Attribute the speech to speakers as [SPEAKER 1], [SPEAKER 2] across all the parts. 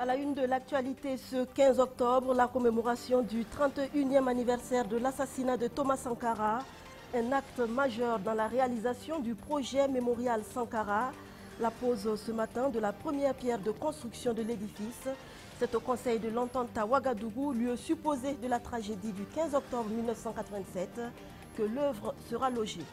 [SPEAKER 1] À la une de l'actualité, ce 15 octobre, la commémoration du 31e anniversaire de l'assassinat de Thomas Sankara, un acte majeur dans la réalisation du projet mémorial Sankara. La pose ce matin de la première pierre de construction de l'édifice. C'est au Conseil de l'Entente à Ouagadougou, lieu supposé de la tragédie du 15 octobre 1987, que l'œuvre sera logée.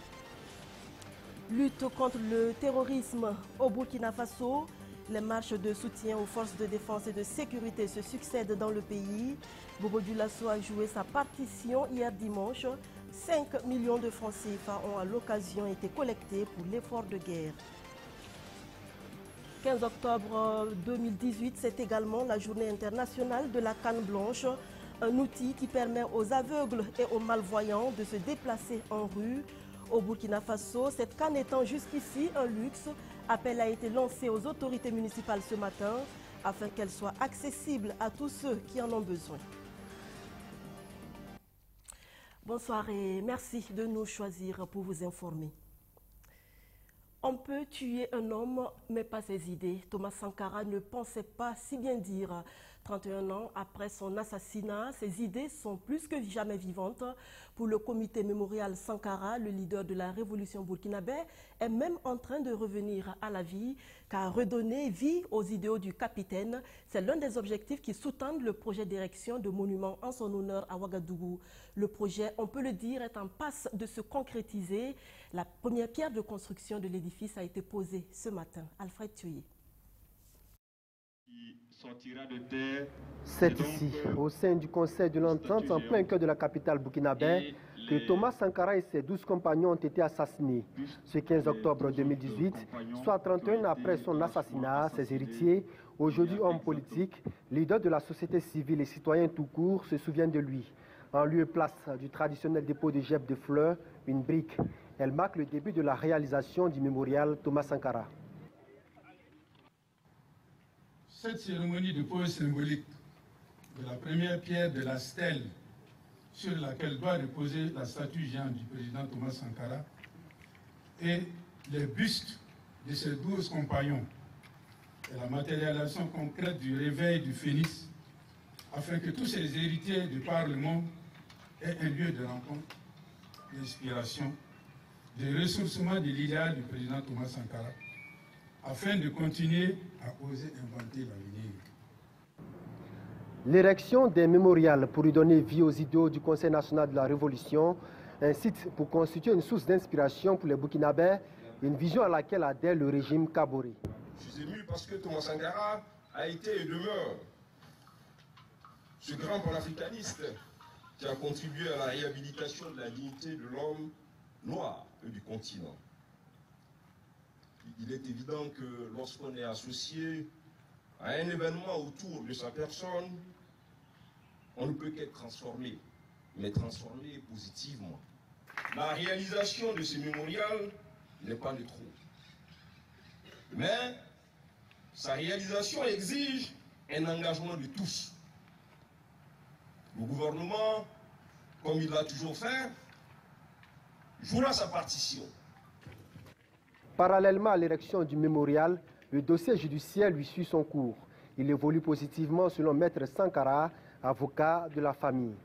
[SPEAKER 1] Lutte contre le terrorisme au Burkina Faso. Les marches de soutien aux forces de défense et de sécurité se succèdent dans le pays. Bobo Dioulasso a joué sa partition hier dimanche. 5 millions de francs CFA ont à l'occasion été collectés pour l'effort de guerre. 15 octobre 2018, c'est également la journée internationale de la canne blanche, un outil qui permet aux aveugles et aux malvoyants de se déplacer en rue. Au Burkina Faso, cette canne étant jusqu'ici un luxe, appel a été lancé aux autorités municipales ce matin afin qu'elle soit accessible à tous ceux qui en ont besoin. Bonsoir et merci de nous choisir pour vous informer. On peut tuer un homme, mais pas ses idées. Thomas Sankara ne pensait pas si bien dire. 31 ans après son assassinat, ses idées sont plus que jamais vivantes. Pour le comité mémorial Sankara, le leader de la révolution burkinabé est même en train de revenir à la vie, car redonner vie aux idéaux du capitaine, c'est l'un des objectifs qui sous-tendent le projet d'érection de monuments en son honneur à Ouagadougou. Le projet, on peut le dire, est en passe de se concrétiser. La première pierre de construction de l'édifice a été posée ce matin. Alfred Thuyer.
[SPEAKER 2] C'est ici, au sein du Conseil de l'Entente, en plein cœur de la capitale burkinabé, que Thomas Sankara et ses 12 compagnons ont été assassinés. Ce 15 octobre 2018, soit 31 ans après son assassinat, ses héritiers, aujourd'hui hommes politiques, leaders de la société civile et citoyens tout court, se souviennent de lui. En lieu et place du traditionnel dépôt de gerbes de fleurs, une brique. Elle marque le début de la réalisation du mémorial Thomas Sankara.
[SPEAKER 3] Cette cérémonie de pose symbolique de la première pierre de la stèle sur laquelle doit reposer la statue géante du président Thomas Sankara et les bustes de ses 12 compagnons et la matérialisation concrète du réveil du phénix afin que tous ces héritiers du Parlement aient un lieu de rencontre, d'inspiration, de ressourcement de l'idéal du président Thomas Sankara afin de continuer à oser inventer l'avenir.
[SPEAKER 2] L'érection des mémorials pour lui donner vie aux idéaux du Conseil national de la Révolution, un site pour constituer une source d'inspiration pour les Burkinabés, une vision à laquelle adhère le régime Kaboré.
[SPEAKER 4] Je suis ému parce que Thomas Sankara a été et demeure ce grand panafricaniste qui a contribué à la réhabilitation de la dignité de l'homme noir et du continent. Il est évident que lorsqu'on est associé à un événement autour de sa personne, on ne peut qu'être transformé, mais transformé positivement. La réalisation de ce mémorial n'est pas de trop. Mais sa réalisation exige un engagement de tous. Le gouvernement, comme il l'a toujours fait, jouera sa partition.
[SPEAKER 2] Parallèlement à l'érection du mémorial, le dossier judiciaire lui suit son cours. Il évolue positivement selon Maître Sankara, avocat de la famille.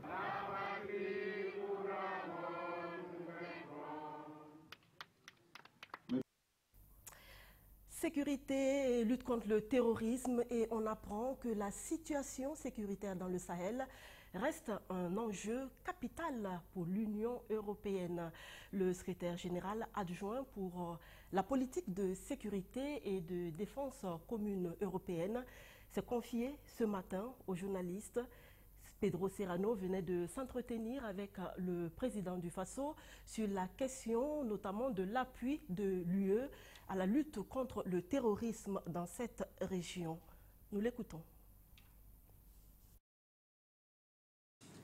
[SPEAKER 1] Sécurité et lutte contre le terrorisme, et on apprend que la situation sécuritaire dans le Sahel reste un enjeu capital pour l'Union européenne. Le secrétaire général adjoint pour la politique de sécurité et de défense commune européenne s'est confié ce matin aux journalistes. Pedro Serrano venait de s'entretenir avec le président du Faso sur la question notamment de l'appui de l'UE à la lutte contre le terrorisme dans cette région. Nous l'écoutons.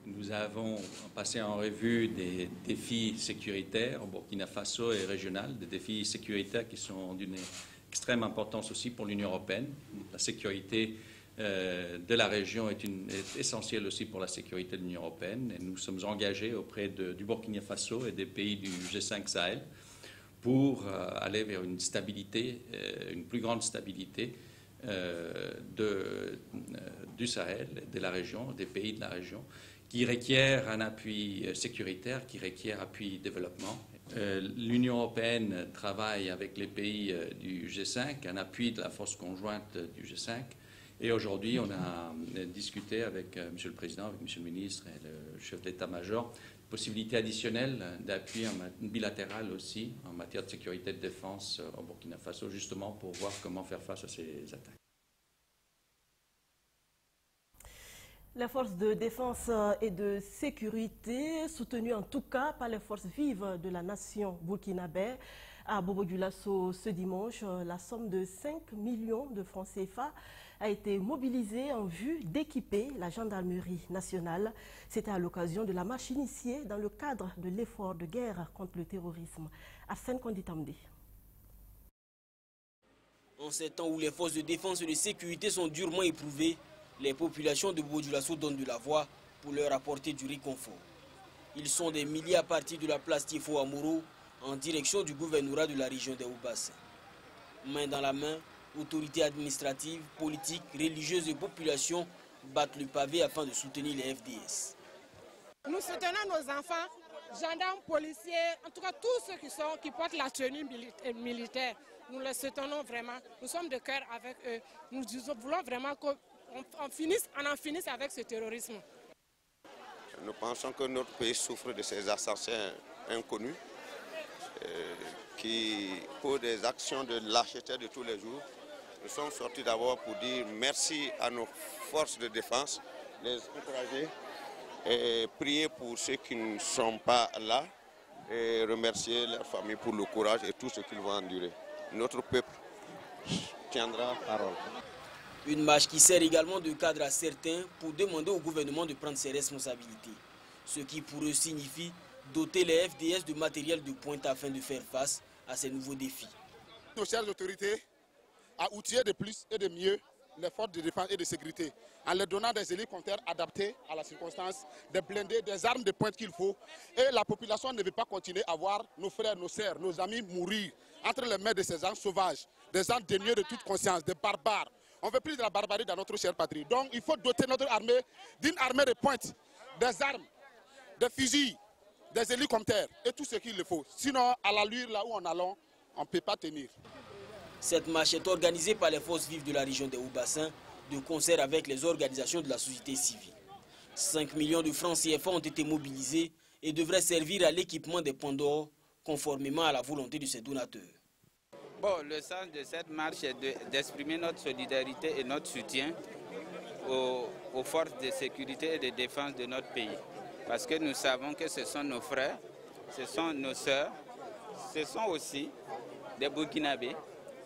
[SPEAKER 5] Nous avons passé en revue des défis sécuritaires au Burkina Faso et régional, des défis sécuritaires qui sont d'une extrême importance aussi pour l'Union européenne. La sécurité de la région est essentielle aussi pour la sécurité de l'Union européenne. Et nous sommes engagés auprès du Burkina Faso et des pays du G5 Sahel pour aller vers une stabilité, une plus grande stabilité du Sahel, de la région, des pays de la région, qui requièrent un appui sécuritaire, qui requièrent appui développement. L'Union européenne travaille avec les pays du G5, un appui de la force conjointe du G5. Et aujourd'hui, on a discuté avec M. le Président, avec M. le Ministre et le chef d'état-major, possibilité additionnelle d'appui bilatéral aussi en matière de sécurité et de défense au Burkina Faso, justement pour voir comment faire face à ces attaques.
[SPEAKER 1] Les forces de défense et de sécurité, soutenues en tout cas par les forces vives de la nation burkinabé, à Bobo-Dioulasso ce dimanche, la somme de 5 millions de francs CFA a été mobilisée en vue d'équiper la gendarmerie nationale. C'était à l'occasion de la marche initiée dans le cadre de l'effort de guerre contre le terrorisme. Arsène Konditamdi.
[SPEAKER 6] En ces temps où les forces de défense et de sécurité sont durement éprouvées, les populations de Bobo-Dioulasso donnent de la voix pour leur apporter du réconfort. Ils sont des milliers à partir de la place Tifo Amoro en direction du gouvernorat de la région des Hauts-Bassins. Main dans la main, autorités administratives, politiques, religieuses et populations battent le pavé afin de soutenir les FDS.
[SPEAKER 7] Nous soutenons nos enfants, gendarmes, policiers, en tout cas tous ceux qui portent la tenue militaire. Nous les soutenons vraiment. Nous sommes de cœur avec eux. Nous voulons vraiment qu'on en finisse avec ce terrorisme.
[SPEAKER 8] Nous pensons que notre pays souffre de ces assassins inconnus qui, pour des actions de lâcheté de tous les jours, nous sommes sortis d'abord pour dire merci à nos forces de défense, les encourager et prier pour ceux qui ne sont pas là et remercier leurs familles pour le courage et tout ce qu'ils vont endurer. Notre peuple tiendra parole.
[SPEAKER 6] Une marche qui sert également de cadre à certains pour demander au gouvernement de prendre ses responsabilités. Ce qui pour eux signifie doter les FDS de matériel de pointe afin de faire face à ces nouveaux défis.
[SPEAKER 9] Nos chères autorités à outiller de plus et de mieux les forces de défense et de sécurité en leur donnant des hélicoptères adaptés à la circonstance, des blindés, des armes de pointe qu'il faut. Et la population ne veut pas continuer à voir nos frères, nos sœurs, nos amis mourir entre les mains de ces gens sauvages, des gens dénués de toute conscience, des barbares. On ne veut plus de la barbarie dans notre chère patrie. Donc il faut doter notre armée d'une armée de pointe, des armes, des fusils, des hélicoptères et tout ce qu'il le faut. Sinon, à l'allure là où on allons, on ne peut pas tenir.
[SPEAKER 6] Cette marche est organisée par les forces vives de la région des Hauts-Bassins, de concert avec les organisations de la société civile. 5 millions de francs CFA ont été mobilisés et devraient servir à l'équipement des points d'or, conformément à la volonté de ces donateurs.
[SPEAKER 10] Bon, le sens de cette marche est d'exprimer notre solidarité et notre soutien aux forces de sécurité et de défense de notre pays. Parce que nous savons que ce sont nos frères, ce sont nos sœurs, ce sont aussi des Burkinabés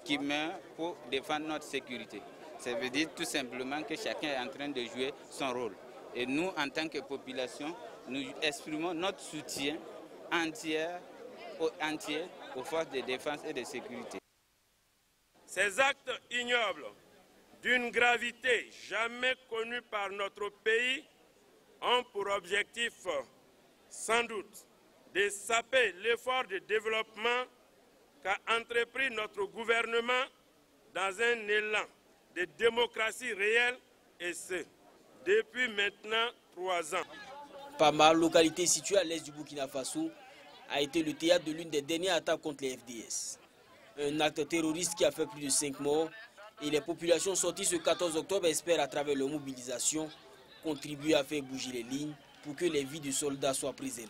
[SPEAKER 10] qui meurent pour défendre notre sécurité. Ça veut dire tout simplement que chacun est en train de jouer son rôle. Et nous, en tant que population, nous exprimons notre soutien entier aux forces de défense et de sécurité.
[SPEAKER 11] Ces actes ignobles, d'une gravité jamais connue par notre pays, ont pour objectif, sans doute, de saper l'effort de développement qu'a entrepris notre gouvernement dans un élan de démocratie réelle, et ce, depuis maintenant 3 ans.
[SPEAKER 6] Pama, localité située à l'est du Burkina Faso, a été le théâtre de l'une des dernières attaques contre les FDS. Un acte terroriste qui a fait plus de 5 morts et les populations sorties ce 14 octobre espèrent à travers leur mobilisation contribuer à faire bouger les lignes pour que les vies de soldats soient préservées.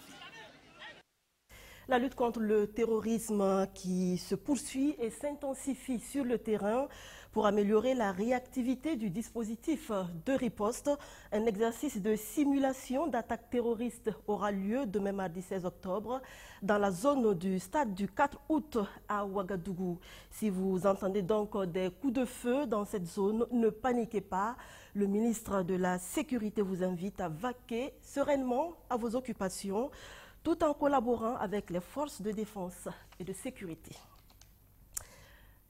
[SPEAKER 1] La lutte contre le terrorisme qui se poursuit et s'intensifie sur le terrain pour améliorer la réactivité du dispositif de riposte. Un exercice de simulation d'attaque terroriste aura lieu demain mardi 16 octobre dans la zone du stade du 4 août à Ouagadougou. Si vous entendez donc des coups de feu dans cette zone, ne paniquez pas. Le ministre de la Sécurité vous invite à vaquer sereinement à vos occupations, tout en collaborant avec les forces de défense et de sécurité.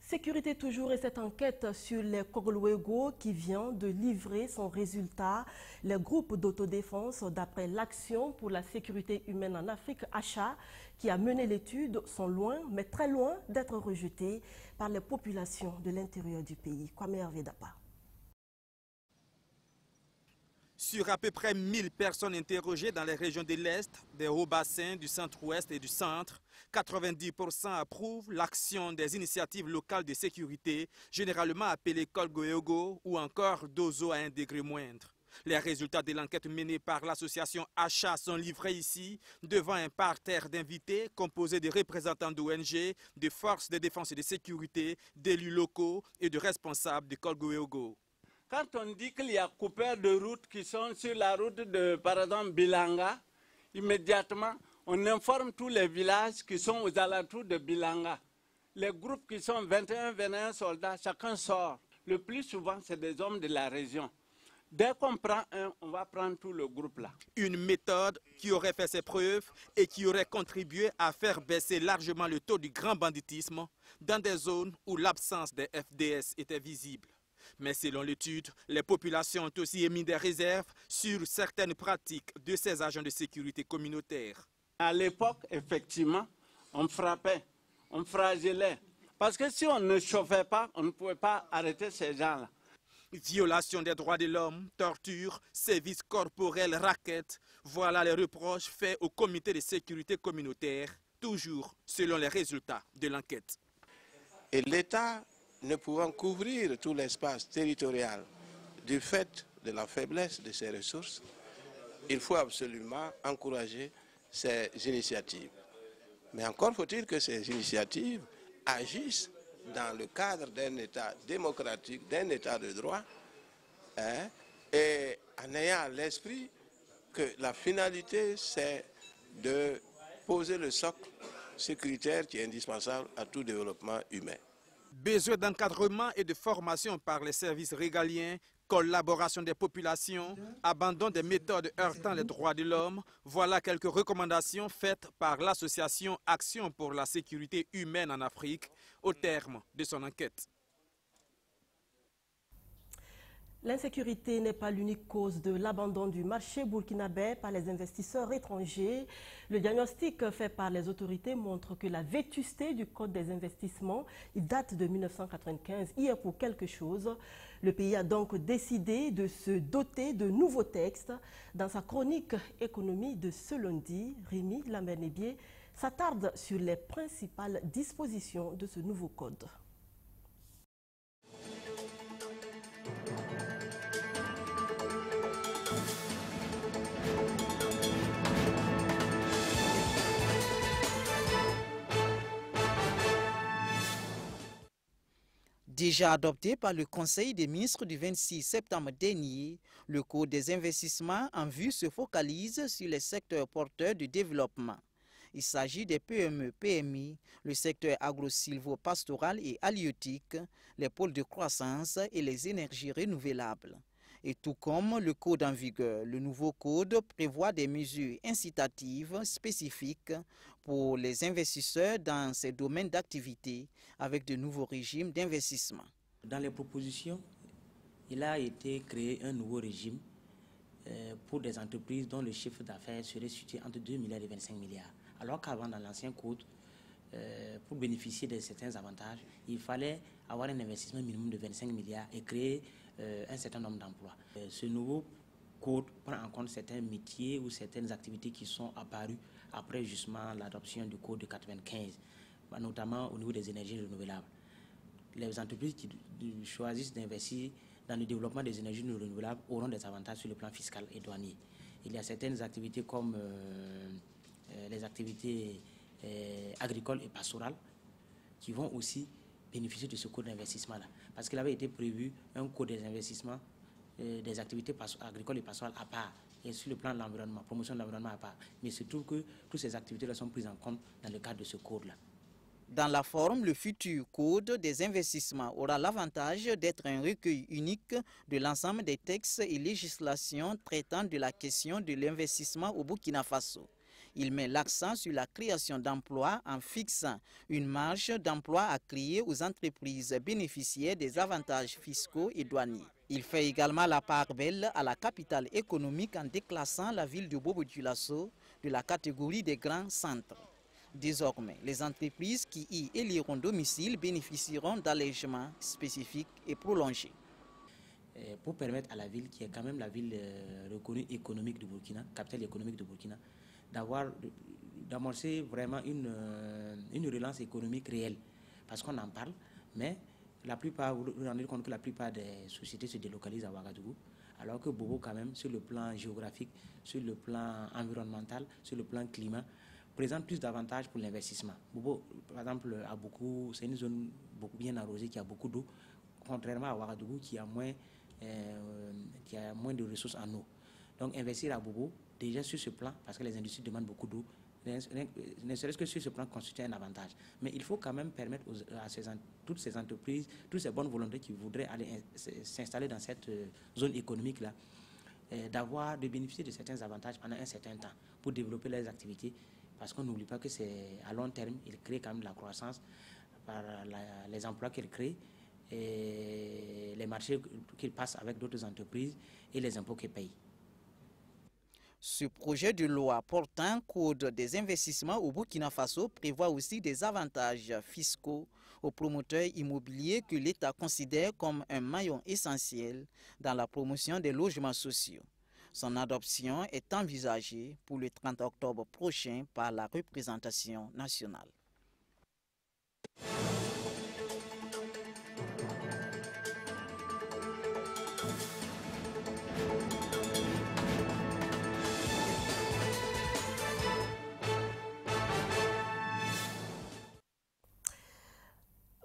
[SPEAKER 1] Sécurité toujours et cette enquête sur les Kogluego qui vient de livrer son résultat. Les groupes d'autodéfense, d'après l'Action pour la sécurité humaine en Afrique, ACHA, qui a mené l'étude, sont loin, mais très loin d'être rejetés par les populations de l'intérieur du pays. Kwame Hervé Dapa.
[SPEAKER 12] Sur à peu près 1000 personnes interrogées dans les régions de l'Est, des hauts bassins, du centre-ouest et du centre, 90% approuvent l'action des initiatives locales de sécurité, généralement appelées Kogluego ou encore Dozo à un degré moindre. Les résultats de l'enquête menée par l'association ACHA sont livrés ici, devant un parterre d'invités composé de représentants d'ONG, de forces de défense et de sécurité, d'élus locaux et de responsables de Kogluego.
[SPEAKER 13] Quand on dit qu'il y a coupeurs de route qui sont sur la route de, par exemple, Bilanga, immédiatement, on informe tous les villages qui sont aux alentours de Bilanga. Les groupes qui sont 21 soldats, chacun sort. Le plus souvent, c'est des hommes de la région. Dès qu'on prend un, on va prendre tout le groupe là.
[SPEAKER 12] Une méthode qui aurait fait ses preuves et qui aurait contribué à faire baisser largement le taux du grand banditisme dans des zones où l'absence des FDS était visible. Mais selon l'étude, les populations ont aussi émis des réserves sur certaines pratiques de ces agents de sécurité communautaire.
[SPEAKER 13] À l'époque, effectivement, on frappait, on flagellait. Parce que si on ne chauffait pas, on ne pouvait pas arrêter ces gens-là.
[SPEAKER 12] Violation des droits de l'homme, torture, services corporels, raquettes, voilà les reproches faits au comité de sécurité communautaire, toujours selon les résultats de l'enquête.
[SPEAKER 14] Et l'État, ne pouvant couvrir tout l'espace territorial du fait de la faiblesse de ses ressources, il faut absolument encourager ces initiatives. Mais encore faut-il que ces initiatives agissent dans le cadre d'un État démocratique, d'un État de droit, et en ayant à l'esprit que la finalité, c'est de poser le socle sécuritaire qui est indispensable à tout développement humain.
[SPEAKER 12] Besoin d'encadrement et de formation par les services régaliens, collaboration des populations, abandon des méthodes heurtant les droits de l'homme, voilà quelques recommandations faites par l'association Action pour la sécurité humaine en Afrique au terme de son enquête.
[SPEAKER 1] L'insécurité n'est pas l'unique cause de l'abandon du marché burkinabé par les investisseurs étrangers. Le diagnostic fait par les autorités montre que la vétusté du Code des investissements, il date de 1995, y est pour quelque chose. Le pays a donc décidé de se doter de nouveaux textes. Dans sa chronique économie de ce lundi, Rémi Lambernébier s'attarde sur les principales dispositions de ce nouveau code.
[SPEAKER 15] Déjà adopté par le Conseil des ministres du 26 septembre dernier, le Code des investissements en vue se focalise sur les secteurs porteurs du développement. Il s'agit des PME-PMI, le secteur agro-silvo-pastoral et halieutique, les pôles de croissance et les énergies renouvelables. Et tout comme le code en vigueur, le nouveau code prévoit des mesures incitatives spécifiques pour les investisseurs dans ces domaines d'activité avec de nouveaux régimes d'investissement.
[SPEAKER 16] Dans les propositions, il a été créé un nouveau régime pour des entreprises dont le chiffre d'affaires serait situé entre 2 milliards et 25 milliards. Alors qu'avant, dans l'ancien code, pour bénéficier de certains avantages, il fallait avoir un investissement minimum de 25 milliards et créer un certain nombre d'emplois. Ce nouveau code prend en compte certains métiers ou certaines activités qui sont apparues après justement l'adoption du code de 95, notamment au niveau des énergies renouvelables. Les entreprises qui choisissent d'investir dans le développement des énergies renouvelables auront des avantages sur le plan fiscal et douanier. Il y a certaines activités comme les activités agricoles et pastorales qui vont aussi bénéficier de ce code d'investissement-là. Parce qu'il avait été prévu un code des investissements des activités agricoles et pastorales à part, et sur le plan de l'environnement, promotion de l'environnement à part. Mais il se trouve que toutes ces activités-là sont prises en compte dans le cadre de ce code-là.
[SPEAKER 15] Dans la forme, le futur code des investissements aura l'avantage d'être un recueil unique de l'ensemble des textes et législations traitant de la question de l'investissement au Burkina Faso. Il met l'accent sur la création d'emplois en fixant une marge d'emploi à créer aux entreprises bénéficiaires des avantages fiscaux et douaniers. Il fait également la part belle à la capitale économique en déclassant la ville de Bobo-Dioulasso de la catégorie des grands centres. Désormais, les entreprises qui y éliront domicile bénéficieront d'allègements spécifiques et prolongés.
[SPEAKER 16] Pour permettre à la ville, qui est quand même la ville reconnue économique de Burkina, capitale économique de Burkina, d'amorcer vraiment une relance économique réelle. Parce qu'on en parle, mais vous vous rendez compte que la plupart des sociétés se délocalisent à Ouagadougou, alors que Bobo, quand même, sur le plan géographique, sur le plan environnemental, sur le plan climat, présente plus d'avantages pour l'investissement. Bobo, par exemple, c'est une zone beaucoup bien arrosée, qui a beaucoup d'eau, contrairement à Ouagadougou, qui a moins de ressources en eau. Donc investir à Bobo, déjà sur ce plan, parce que les industries demandent beaucoup d'eau, ne serait-ce que sur ce plan, constitue un avantage. Mais il faut quand même permettre à toutes ces entreprises, toutes ces bonnes volontés qui voudraient aller s'installer dans cette zone économique-là, de bénéficier de certains avantages pendant un certain temps pour développer leurs activités, parce qu'on n'oublie pas que c'est à long terme, ils créent quand même de la croissance par les emplois qu'ils créent, et les marchés qu'ils passent avec d'autres entreprises et les impôts qu'ils payent.
[SPEAKER 15] Ce projet de loi portant code des investissements au Burkina Faso prévoit aussi des avantages fiscaux aux promoteurs immobiliers que l'État considère comme un maillon essentiel dans la promotion des logements sociaux. Son adoption est envisagée pour le 30 octobre prochain par la représentation nationale.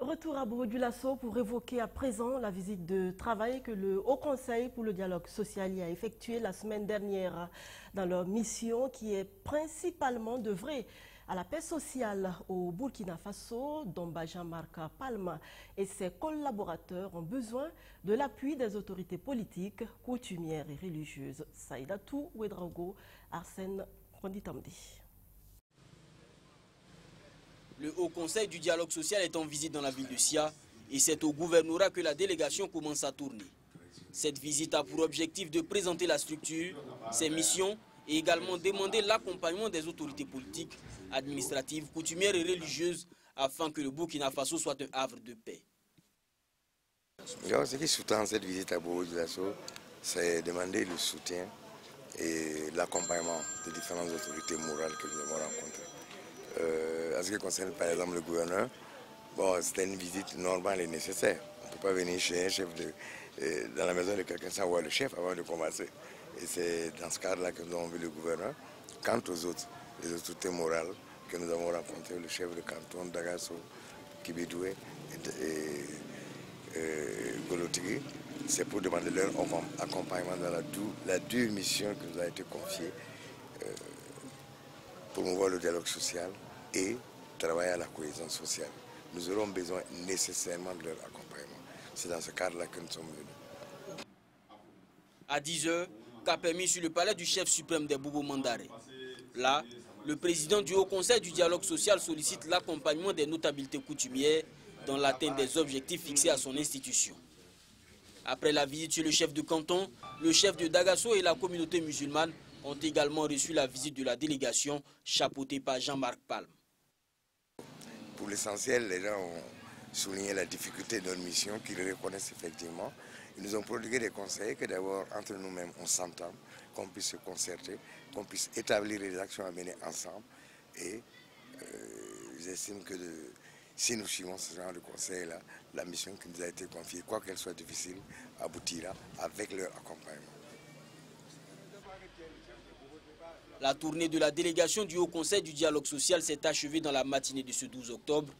[SPEAKER 1] Retour à Bobo-Dioulasso pour évoquer à présent la visite de travail que le Haut Conseil pour le dialogue social y a effectué la semaine dernière dans leur mission qui est principalement d'œuvrer à la paix sociale au Burkina Faso, dont Jean-Marc Palma et ses collaborateurs ont besoin de l'appui des autorités politiques, coutumières et religieuses. Saïdatou Ouedraogo, Arsène Konditamdi.
[SPEAKER 6] Le Haut Conseil du dialogue social est en visite dans la ville de Sia et c'est au gouvernorat que la délégation commence à tourner. Cette visite a pour objectif de présenter la structure, ses missions et également demander l'accompagnement des autorités politiques, administratives, coutumières et religieuses afin que le Burkina Faso soit un havre de paix.
[SPEAKER 17] Ce qui sous-tend cette visite à Bobo-Dioulasso, c'est demander le soutien et l'accompagnement des différentes autorités morales que nous avons rencontrées. En ce qui concerne par exemple le gouverneur, c'était une visite normale et nécessaire. On ne peut pas venir chez un chef dans la maison de quelqu'un sans voir le chef avant de commencer. Et c'est dans ce cadre-là que nous avons vu le gouverneur. Quant aux autres, les autorités morales que nous avons rencontrées, le chef de canton d'Agasso, Kibidoué et Golotiri, c'est pour demander leur accompagnement dans la dure mission qui nous a été confiée. Promouvoir le dialogue social et travailler à la cohésion sociale. Nous aurons besoin nécessairement de leur accompagnement. C'est dans ce cadre-là que nous sommes venus.
[SPEAKER 6] À 10 h, cap est mis sur le palais du chef suprême des Bobo Mandare. Là, le président du Haut Conseil du dialogue social sollicite l'accompagnement des notabilités coutumières dans l'atteinte des objectifs fixés à son institution. Après la visite chez le chef de canton, le chef de Dagasso et la communauté musulmane ont également reçu la visite de la délégation chapeautée par Jean-Marc Palme.
[SPEAKER 17] Pour l'essentiel, les gens ont souligné la difficulté de notre mission, qu'ils reconnaissent effectivement. Ils nous ont prodigué des conseils que d'abord, entre nous-mêmes, on s'entende, qu'on puisse se concerter, qu'on puisse établir les actions à mener ensemble. Et j'estime que si nous suivons ce genre de conseils-là, la mission qui nous a été confiée, quoi qu'elle soit difficile, aboutira avec leur accompagnement.
[SPEAKER 6] La tournée de la délégation du Haut Conseil du dialogue social s'est achevée dans la matinée de ce 12 octobre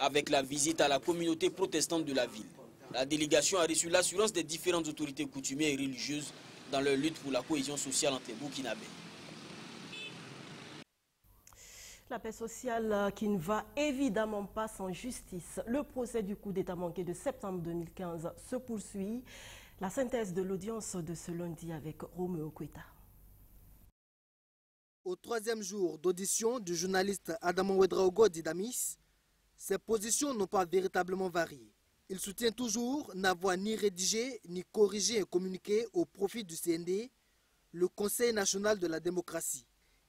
[SPEAKER 6] avec la visite à la communauté protestante de la ville. La délégation a reçu l'assurance des différentes autorités coutumières et religieuses dans leur lutte pour la cohésion sociale entre les Burkinabés.
[SPEAKER 1] La paix sociale qui ne va évidemment pas sans justice. Le procès du coup d'État manqué de septembre 2015 se poursuit. La synthèse de l'audience de ce lundi avec Roméo Kweta.
[SPEAKER 18] Au troisième jour d'audition du journaliste Adama Ouedraogo d'Idamis, ses positions n'ont pas véritablement varié. Il soutient toujours n'avoir ni rédigé ni corrigé un communiqué au profit du CND, le Conseil national de la démocratie.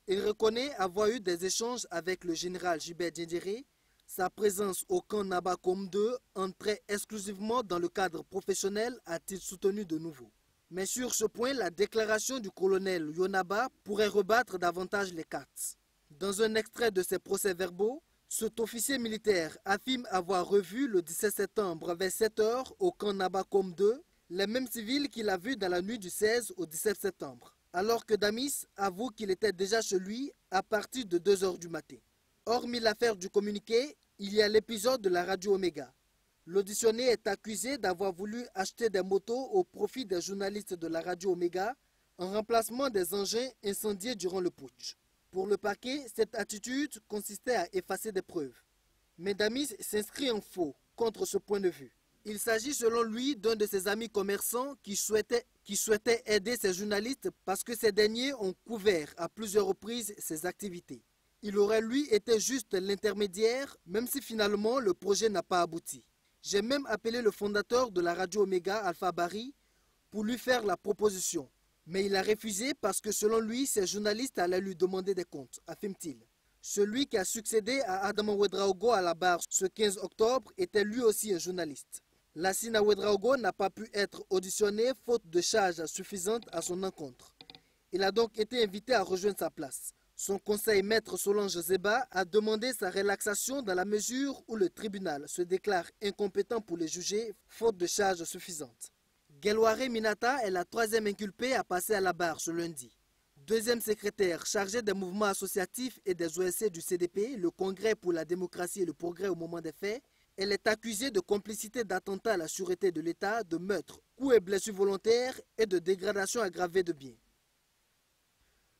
[SPEAKER 18] Il reconnaît avoir eu des échanges avec le général Gilbert Diendéré. Sa présence au camp Nabakom 2 entrait exclusivement dans le cadre professionnel, a-t-il soutenu de nouveau. Mais sur ce point, la déclaration du colonel Yonaba pourrait rebattre davantage les cartes. Dans un extrait de ses procès-verbaux, cet officier militaire affirme avoir revu le 17 septembre vers 7 h au camp Nabakom 2 les mêmes civils qu'il a vus dans la nuit du 16 au 17 septembre, alors que Damis avoue qu'il était déjà chez lui à partir de 2 h du matin. Hormis l'affaire du communiqué, il y a l'épisode de la radio Omega. L'auditionné est accusé d'avoir voulu acheter des motos au profit des journalistes de la radio Omega en remplacement des engins incendiés durant le putsch. Pour le parquet, cette attitude consistait à effacer des preuves. Mais Damis s'inscrit en faux contre ce point de vue. Il s'agit selon lui d'un de ses amis commerçants qui souhaitait aider ces journalistes parce que ces derniers ont couvert à plusieurs reprises ses activités. Il aurait lui été juste l'intermédiaire, même si finalement le projet n'a pas abouti. J'ai même appelé le fondateur de la radio Omega, Alpha Barry, pour lui faire la proposition. Mais il a refusé parce que selon lui, ces journalistes allaient lui demander des comptes, affirme-t-il. Celui qui a succédé à Adama Ouedraogo à la barre ce 15 octobre était lui aussi un journaliste. Lassina Ouedraogo n'a pas pu être auditionné faute de charges suffisantes à son encontre. Il a donc été invité à rejoindre sa place. Son conseil maître Solange Zeba a demandé sa relaxation dans la mesure où le tribunal se déclare incompétent pour les juger faute de charges suffisantes. Gelware Minata est la troisième inculpée à passer à la barre ce lundi. Deuxième secrétaire chargée des mouvements associatifs et des OSC du CDP, le Congrès pour la démocratie et le progrès au moment des faits, elle est accusée de complicité d'attentat à la sûreté de l'État, de meurtre, coups et blessures volontaires et de dégradation aggravée de biens.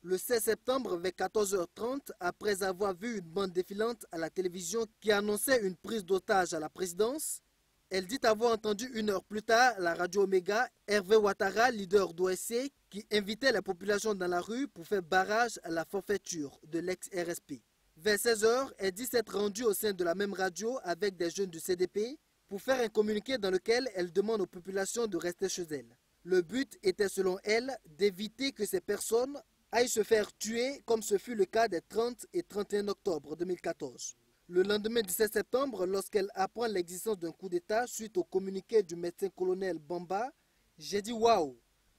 [SPEAKER 18] Le 16 septembre, vers 14 h 30, après avoir vu une bande défilante à la télévision qui annonçait une prise d'otage à la présidence, elle dit avoir entendu une heure plus tard la radio Omega Hervé Ouattara, leader d'OSC, qui invitait la population dans la rue pour faire barrage à la forfaiture de l'ex-RSP. Vers 16 h, elle dit s'être rendue au sein de la même radio avec des jeunes du CDP pour faire un communiqué dans lequel elle demande aux populations de rester chez elles. Le but était selon elle d'éviter que ces personnes aillent se faire tuer comme ce fut le cas des 30 et 31 octobre 2014. Le lendemain 17 septembre, lorsqu'elle apprend l'existence d'un coup d'État suite au communiqué du médecin-colonel Bamba, j'ai dit « Waouh,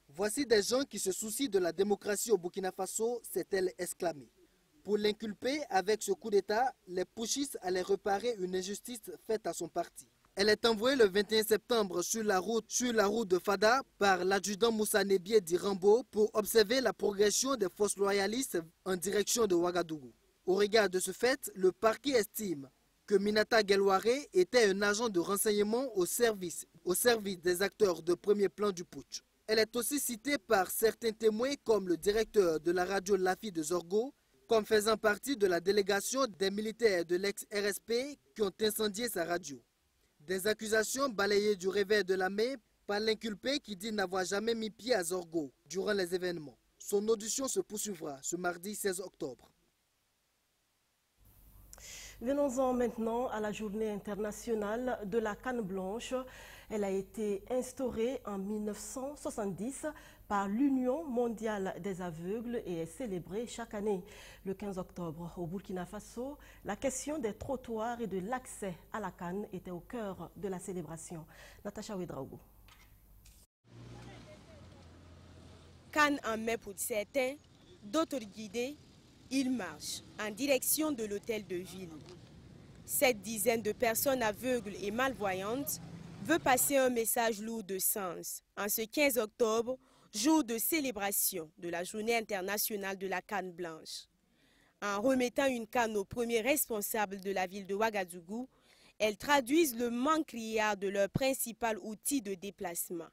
[SPEAKER 18] voici des gens qui se soucient de la démocratie au Burkina Faso », s'est-elle exclamée. Pour l'inculper, avec ce coup d'État, les putschistes allaient réparer une injustice faite à son parti. Elle est envoyée le 21 septembre sur la route de Fada par l'adjudant Moussa Nebié d'Irambo pour observer la progression des forces loyalistes en direction de Ouagadougou. Au regard de ce fait, le parquet estime que Minata Gelware était un agent de renseignement au service des acteurs de premier plan du putsch. Elle est aussi citée par certains témoins comme le directeur de la radio Lafi de Zorgo, comme faisant partie de la délégation des militaires de l'ex-RSP qui ont incendié sa radio. Des accusations balayées du revers de la main par l'inculpé qui dit n'avoir jamais mis pied à Zorgo durant les événements. Son audition se poursuivra ce mardi 16 octobre.
[SPEAKER 1] Venons-en maintenant à la journée internationale de la canne blanche. Elle a été instaurée en 1970 par l'Union mondiale des aveugles et est célébrée chaque année. Le 15 octobre, au Burkina Faso, la question des trottoirs et de l'accès à la canne était au cœur de la célébration. Natacha Ouedraogo.
[SPEAKER 19] Canne en mai pour certains, d'autres guidés, ils marchent en direction de l'hôtel de ville. Cette dizaine de personnes aveugles et malvoyantes veut passer un message lourd de sens en ce 15 octobre, jour de célébration de la journée internationale de la canne blanche. En remettant une canne aux premiers responsables de la ville de Ouagadougou, elles traduisent le manque criard de leur principal outil de déplacement.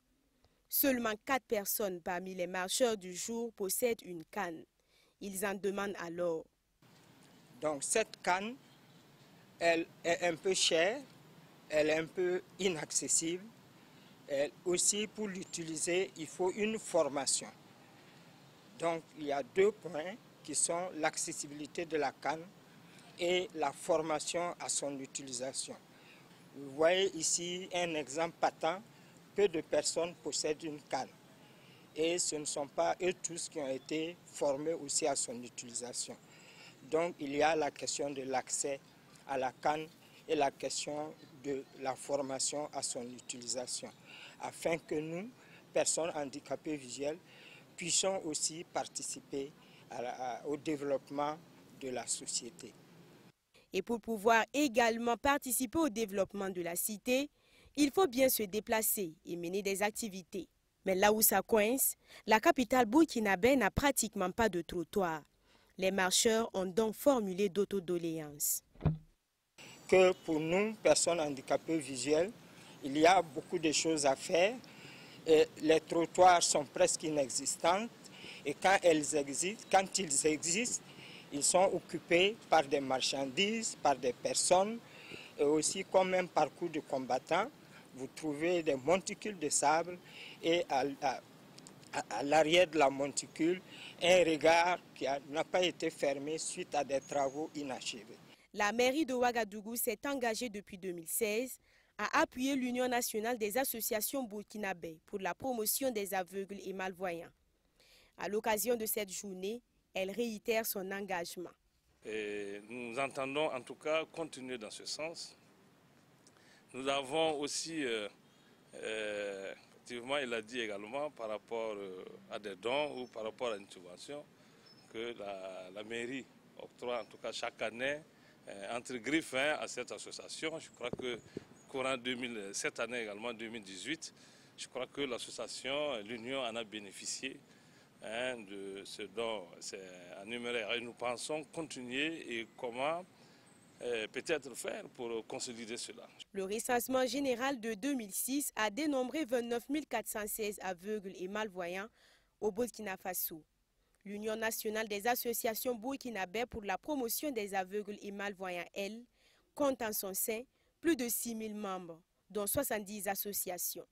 [SPEAKER 19] Seulement 4 personnes parmi les marcheurs du jour possèdent une canne. Ils en demandent alors.
[SPEAKER 20] Donc cette canne, elle est un peu chère, elle est un peu inaccessible. Et aussi, pour l'utiliser, il faut une formation. Donc il y a 2 points. qui sont l'accessibilité de la canne et la formation à son utilisation. Vous voyez ici un exemple patent, peu de personnes possèdent une canne. Et ce ne sont pas eux tous qui ont été formés aussi à son utilisation. Donc il y a la question de l'accès à la canne et la question de la formation à son utilisation, afin que nous, personnes handicapées visuelles, puissions aussi participer au développement de la société.
[SPEAKER 19] Et pour pouvoir également participer au développement de la cité, il faut bien se déplacer et mener des activités. Mais là où ça coince, la capitale burkinabé n'a pratiquement pas de trottoir. Les marcheurs ont donc formulé d'autres doléances.
[SPEAKER 20] Que pour nous, personnes handicapées visuelles, il y a beaucoup de choses à faire. Et les trottoirs sont presque inexistants et quand ils existent, ils sont occupés par des marchandises, par des personnes et aussi comme un parcours de combattants. Vous trouvez des monticules de sable et à l'arrière de la monticule, un regard qui n'a pas été fermé suite à des travaux inachevés.
[SPEAKER 19] La mairie de Ouagadougou s'est engagée depuis 2016 à appuyer l'Union nationale des associations burkinabè pour la promotion des aveugles et malvoyants. À l'occasion de cette journée, elle réitère son engagement.
[SPEAKER 21] Et nous entendons en tout cas continuer dans ce sens. Nous avons aussi, effectivement, il a dit également par rapport à des dons ou par rapport à une subvention que la mairie octroie en tout cas chaque année entre griffes à cette association. Je crois que courant cette année également 2018, je crois que l'association, l'Union en a bénéficié de ce don en numéraire. Et nous pensons continuer et comment peut-être faire pour consolider cela.
[SPEAKER 19] Le recensement général de 2006 a dénombré 29 416 aveugles et malvoyants au Burkina Faso. L'Union nationale des associations burkinabè pour la promotion des aveugles et malvoyants, elle, compte en son sein plus de 6 000 membres, dont 70 associations.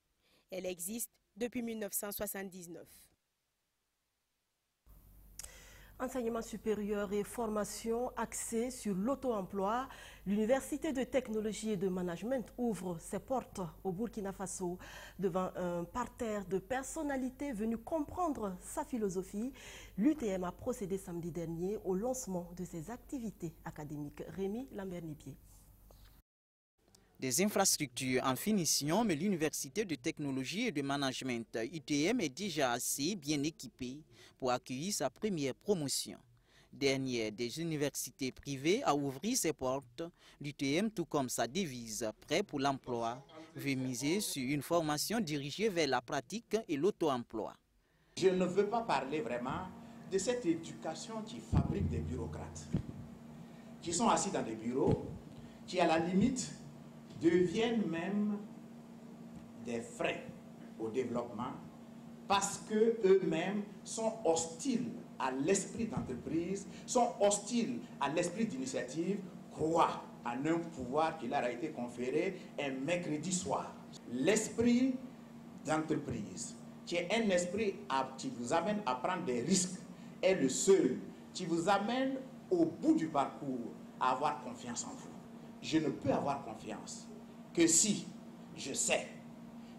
[SPEAKER 19] Elle existe depuis 1979.
[SPEAKER 1] Enseignement supérieur et formation axée sur l'auto-emploi, l'Université de technologie et de management ouvre ses portes au Burkina Faso devant un parterre de personnalités venues comprendre sa philosophie. L'UTM a procédé samedi dernier au lancement de ses activités académiques. Rémi Lambert-Nipier.
[SPEAKER 15] Des infrastructures en finition, mais l'Université de technologie et de management UTM est déjà assez bien équipée pour accueillir sa première promotion. Dernière des universités privées à ouvrir ses portes, l'UTM, tout comme sa devise « Prêt pour l'emploi », veut miser sur une formation dirigée vers la pratique et l'auto-emploi.
[SPEAKER 22] Je ne veux pas parler vraiment de cette éducation qui fabrique des bureaucrates, qui sont assis dans des bureaux, qui à la limite deviennent même des freins au développement parce qu'eux-mêmes sont hostiles à l'esprit d'entreprise, sont hostiles à l'esprit d'initiative, croient en un pouvoir qui leur a été conféré un mercredi soir. L'esprit d'entreprise, qui est un esprit qui vous amène à prendre des risques, est le seul qui vous amène au bout du parcours à avoir confiance en vous. Je ne peux avoir confiance que si je sais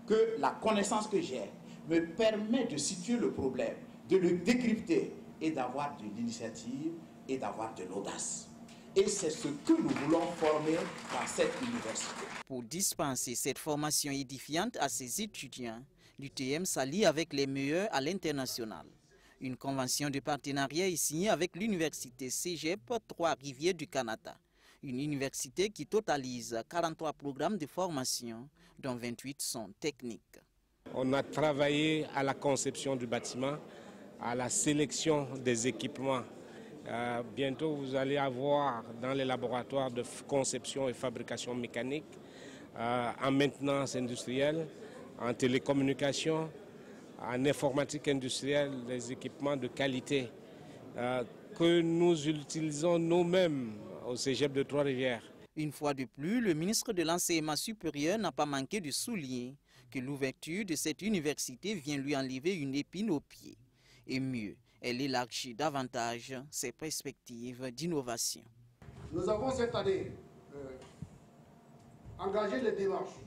[SPEAKER 22] que la connaissance que j'ai me permet de situer le problème, de le décrypter et d'avoir de l'initiative et d'avoir de l'audace. Et c'est ce que nous voulons former dans cette université.
[SPEAKER 15] Pour dispenser cette formation édifiante à ses étudiants, l'UTM s'allie avec les meilleurs à l'international. Une convention de partenariat est signée avec l'université Cégep Trois-Rivières du Canada. Une université qui totalise 43 programmes de formation, dont 28 sont techniques.
[SPEAKER 23] On a travaillé à la conception du bâtiment, à la sélection des équipements. Bientôt, vous allez avoir dans les laboratoires de conception et fabrication mécanique, en maintenance industrielle, en télécommunication, en informatique industrielle, des équipements de qualité que nous utilisons nous-mêmes au Cégep de Trois-Rivières.
[SPEAKER 15] Une fois de plus, le ministre de l'Enseignement supérieur n'a pas manqué de souligner que l'ouverture de cette université vient lui enlever une épine au pied. Et mieux, Elle élargit davantage ses perspectives d'innovation.
[SPEAKER 2] Nous avons cette année engagé les démarches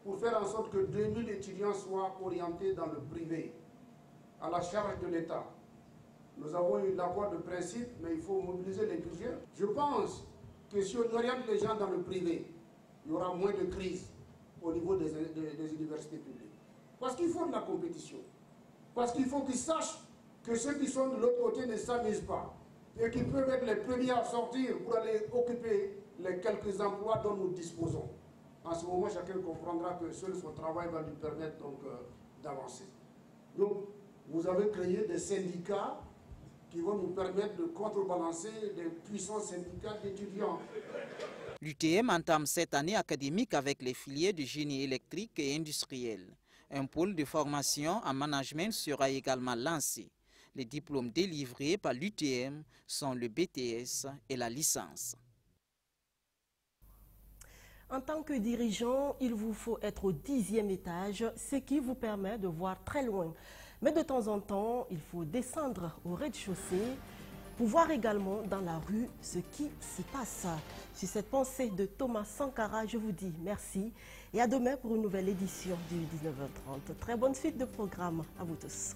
[SPEAKER 2] pour faire en sorte que 2000 étudiants soient orientés dans le privé, à la charge de l'État. Nous avons eu l'accord de principe, mais il faut mobiliser les budgets. Je pense que si on oriente les gens dans le privé, il y aura moins de crises au niveau des universités publiques. Parce qu'il faut de la compétition. Parce qu'il faut qu'ils sachent que ceux qui sont de l'autre côté ne s'amusent pas et qu'ils peuvent être les premiers à sortir pour aller occuper les quelques emplois dont nous disposons. En ce moment, chacun comprendra que seul son travail va lui permettre donc d'avancer. Donc, vous avez créé des syndicats qui vont nous permettre de contrebalancer les puissants syndicats d'étudiants.
[SPEAKER 15] L'UTM entame cette année académique avec les filières de génie électrique et industriel. Un pôle de formation en management sera également lancé. Les diplômes délivrés par l'UTM sont le BTS et la licence.
[SPEAKER 1] En tant que dirigeant, il vous faut être au 10e étage, ce qui vous permet de voir très loin. Mais de temps en temps, il faut descendre au rez-de-chaussée pour voir également dans la rue ce qui s'y passe. Sur cette pensée de Thomas Sankara, je vous dis merci et à demain pour une nouvelle édition du 19h30. Très bonne suite de programme à vous tous.